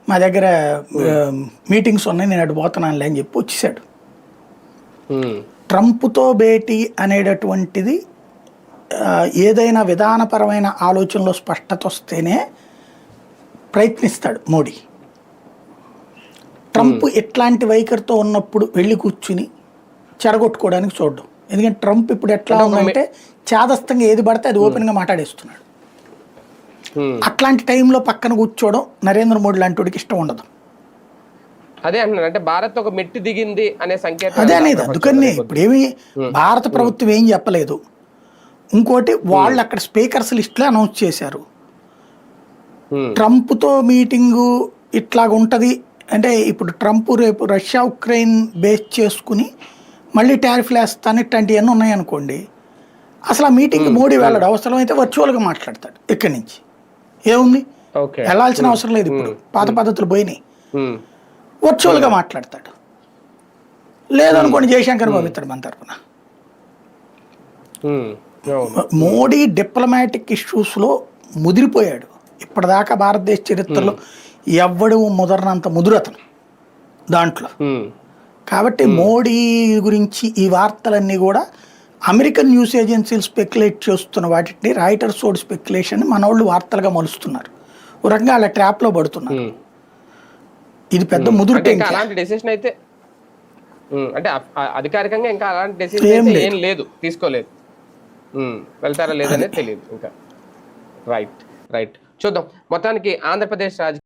మా దగ్గర మీటింగ్స్ ఉన్నాయి, నేను అటు పోతున్నానులే అని చెప్పి వచ్చేసాడు. ట్రంప్తో భేటీ అనేటటువంటిది ఏదైనా విధానపరమైన ఆలోచనలో స్పష్టత వస్తేనే ప్రయత్నిస్తాడు మోడీ. ట్రంప్ ఎట్లాంటి వైఖరితో ఉన్నప్పుడు వెళ్ళి కూర్చుని చెడగొట్టుకోవడానికి చూడడం. ఎందుకంటే ట్రంప్ ఇప్పుడు ఎట్లా ఉందంటే చాదస్తంగా ఏది పడితే అది ఓపెన్గా మాట్లాడేస్తున్నాడు. అట్లాంటి టైంలో పక్కన కూర్చోవడం నరేంద్ర మోడీ లాంటి వాడికి ఇష్టం ఉండదు. అదే అంటున్నారు, అంటే భారత్ ఒక మెట్టి దిగింది అనే సంకేతం. అదే అనేది అందుకని ఇప్పుడేమి భారత ప్రభుత్వం ఏం చెప్పలేదు. ఇంకోటి వాళ్ళు అక్కడ స్పీకర్స్ లిస్టులో అనౌన్స్ చేశారు, ట్రంప్తో మీటింగు ఇట్లాగ ఉంటుంది అంటే. ఇప్పుడు ట్రంప్ రేపు రష్యా ఉక్రెయిన్ బేస్ చేసుకుని మళ్ళీ టారిఫ్లు వేస్తాను ఇట్లాంటివన్నీ ఉన్నాయనుకోండి, అసలు ఆ మీటింగ్కి మోడీ వెళ్ళడు. అవసరమైతే వర్చువల్గా మాట్లాడతాడు ఇక్కడి నుంచి. ఏముంది, వెళ్ళాల్సిన అవసరం లేదు. ఇప్పుడు పాత పద్ధతులు పోయినాయి, వర్చువల్గా మాట్లాడతాడు. లేదనుకోండి జయశంకర్ పంపిస్తాడు మన తరఫున. మోడీ డిప్లొమాటిక్ ఇష్యూస్లో ముదిరిపోయాడు. ఇప్పటిదాకా భారతదేశ చరిత్రలో ఎవ్వడు ముదరనంత ముదురతను దాంట్లో. కాబట్టి మోడీ గురించి ఈ వార్తలన్నీ కూడా అమెరికన్ న్యూస్ ఏజెన్సీలు స్పెక్యులేట్ చేస్తున్న వాటిని రాయిటర్స్ ఓడి స్పెక్యులేషన్ మనోళ్ళు వార్తలుగా మలుస్తున్నారు. ఒక రకంగా అలా ట్రాప్లో పడుతున్నారు. ఇది పెద్ద ముదురు. అలాంటి డెసిషన్ అయితే అంటే అధికారికంగా ఇంకా అలాంటి డెసిషన్ ఏం లేదు, తీసుకోలేదు. వెళ్తారా లేదనేది తెలియదు ఇంకా. రైట్ చూద్దాం. మొత్తానికి ఆంధ్రప్రదేశ్ రాజకీయ